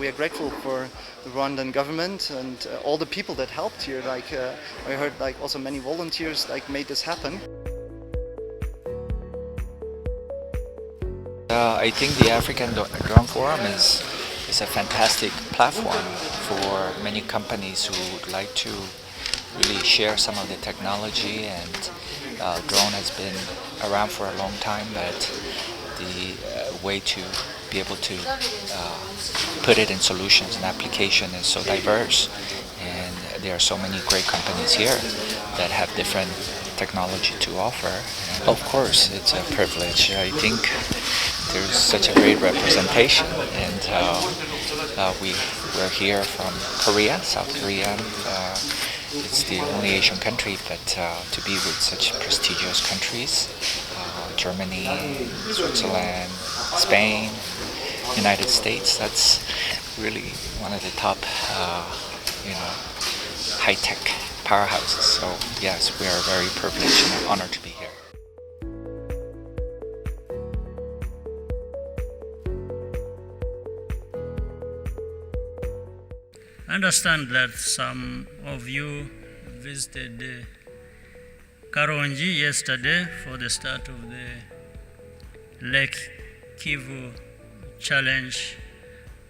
we are grateful for the Rwandan government and all the people that helped here. Like I heard, like also many volunteers like made this happen. I think the African Drone Forum is a fantastic platform for many companies who would like to really share some of the technology, and drone has been around for a long time, but the way to be able to put it in solutions and application is so diverse, and there are so many great companies here that have different technology to offer. And of course, it's a privilege. I think there's such a great representation, and we're here from Korea, South Korea. It's the only Asian country, but to be with such prestigious countries, Germany, Switzerland, Spain, United States, that's really one of the top, high-tech powerhouses. So yes, we are very privileged and honored to be here. I understand that some of you visited Karongi yesterday for the start of the Lake Kivu Challenge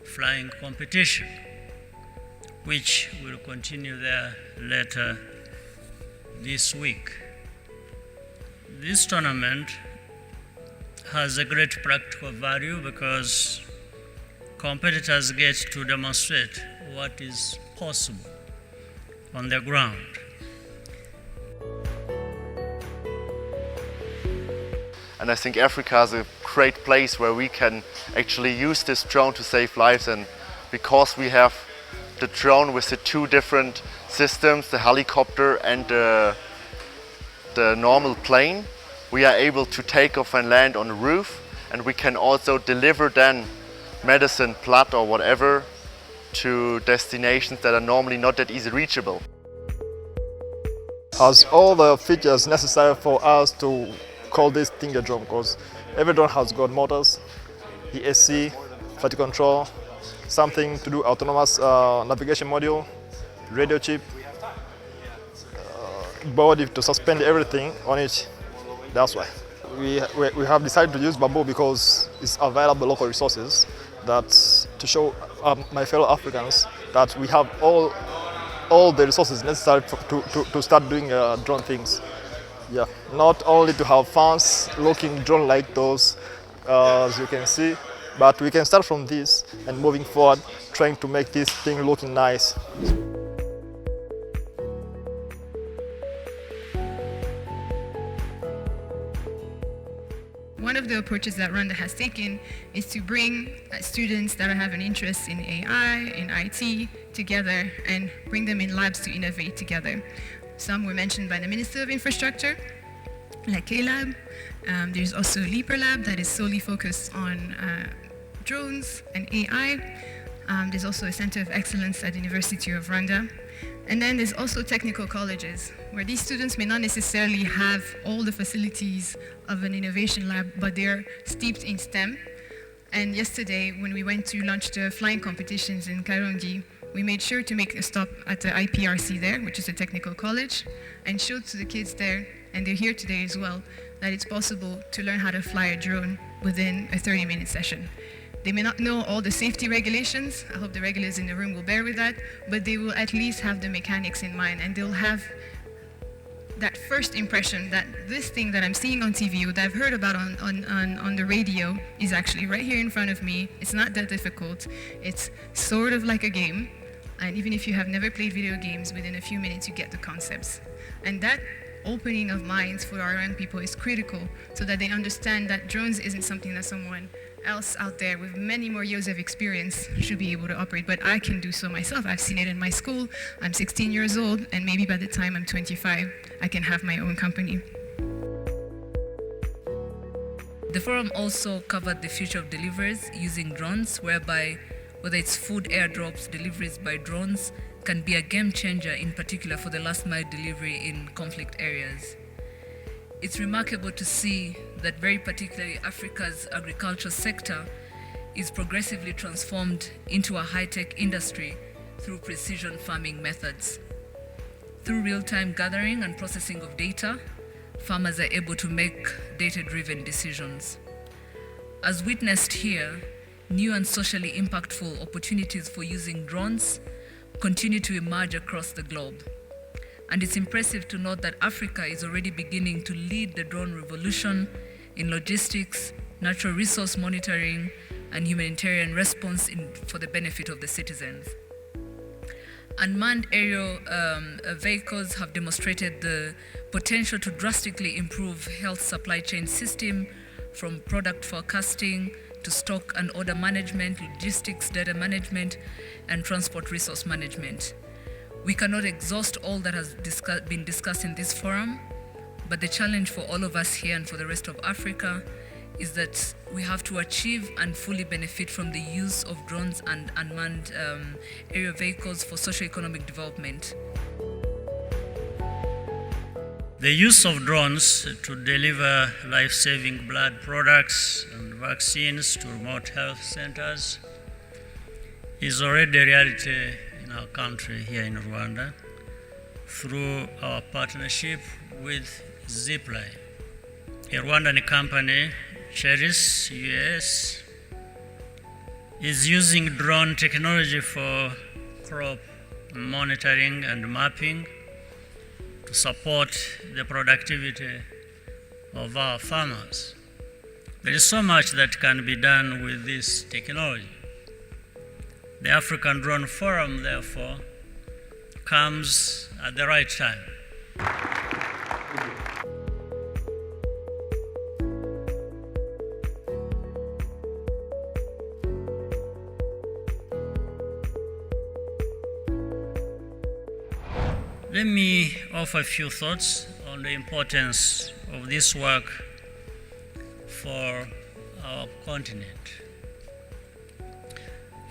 flying competition, which will continue there later this week. This tournament has a great practical value because competitors get to demonstrate what is possible on the ground. And I think Africa is a great place where we can actually use this drone to save lives, and because we have the drone with the two different systems, the helicopter and the normal plane, we are able to take off and land on the roof, and we can also deliver then medicine, blood or whatever to destinations that are normally not that easy reachable. Has all the features necessary for us to call this thing a drone, because every drone has got motors, ESC, flight control, something to do autonomous navigation module, radio chip, body to suspend everything on it. That's why we have decided to use Bamboo, because it's available local resources that to show my fellow Africans that we have all the resources necessary to start doing drone things. Yeah, not only to have fans looking drone like those, as you can see, but we can start from this and moving forward, trying to make this thing looking nice. One of the approaches that Rwanda has taken is to bring students that have an interest in AI, in IT, together and bring them in labs to innovate together. Some were mentioned by the Minister of Infrastructure, like K-Lab. There's also Leaper Lab that is solely focused on drones and AI. There's also a Center of Excellence at the University of Rwanda. And then there's also technical colleges, where these students may not necessarily have all the facilities of an innovation lab, but they're steeped in STEM. And yesterday, when we went to launch the flying competitions in Karongi, we made sure to make a stop at the IPRC there, which is a technical college, and showed to the kids there, and they're here today as well, that it's possible to learn how to fly a drone within a 30-minute session. They may not know all the safety regulations. I hope the regulars in the room will bear with that, but they will at least have the mechanics in mind, and they'll have that first impression that this thing that I'm seeing on TV or that I've heard about on the radio is actually right here in front of me. It's not that difficult. It's sort of like a game. And even if you have never played video games, within a few minutes you get the concepts. And that opening of minds for our young people is critical, so that they understand that drones isn't something that someone else out there with many more years of experience should be able to operate, but I can do so myself. I've seen it in my school. I'm 16 years old, and maybe by the time I'm 25, I can have my own company. The forum also covered the future of deliveries using drones, whereby whether it's food airdrops, deliveries by drones, can be a game changer, in particular for the last mile delivery in conflict areas. It's remarkable to see that very particularly Africa's agriculture sector is progressively transformed into a high-tech industry through precision farming methods. Through real-time gathering and processing of data, farmers are able to make data-driven decisions. As witnessed here, new and socially impactful opportunities for using drones continue to emerge across the globe. And it's impressive to note that Africa is already beginning to lead the drone revolution in logistics, natural resource monitoring, and humanitarian response for the benefit of the citizens. Unmanned aerial vehicles have demonstrated the potential to drastically improve health supply chain system, from product forecasting to stock and order management, logistics data management, and transport resource management. We cannot exhaust all that has been discussed in this forum, but the challenge for all of us here and for the rest of Africa is that we have to achieve and fully benefit from the use of drones and unmanned aerial vehicles for socio-economic development. The use of drones to deliver life-saving blood products and vaccines to remote health centers is already a reality in our country here in Rwanda through our partnership with Zipline, a Rwandan company. Cheris US is using drone technology for crop monitoring and mapping to support the productivity of our farmers. There is so much that can be done with this technology. The African Drone Forum, therefore, comes at the right time. Let me offer a few thoughts on the importance of this work for our continent.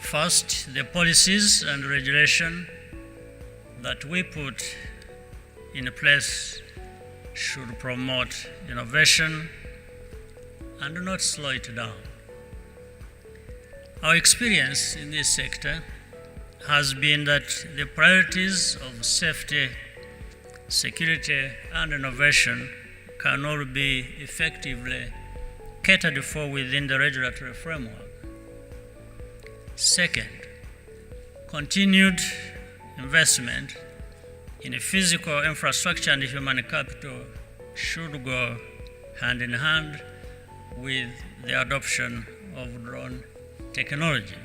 First, the policies and regulation that we put in place should promote innovation and not slow it down. Our experience in this sector has been that the priorities of safety, security, and innovation cannot be effectively catered for within the regulatory framework. Second, continued investment in physical infrastructure and human capital should go hand in hand with the adoption of drone technology.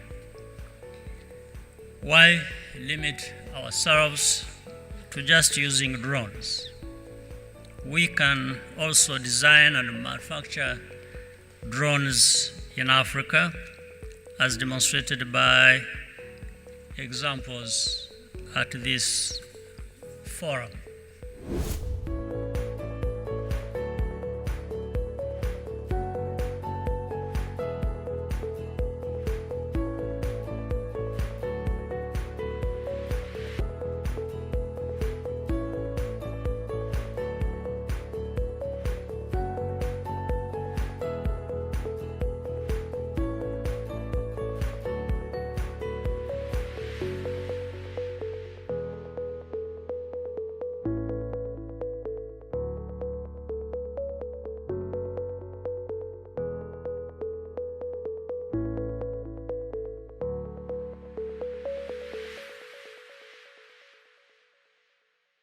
Why limit ourselves to just using drones? We can also design and manufacture drones in Africa, as demonstrated by examples at this forum.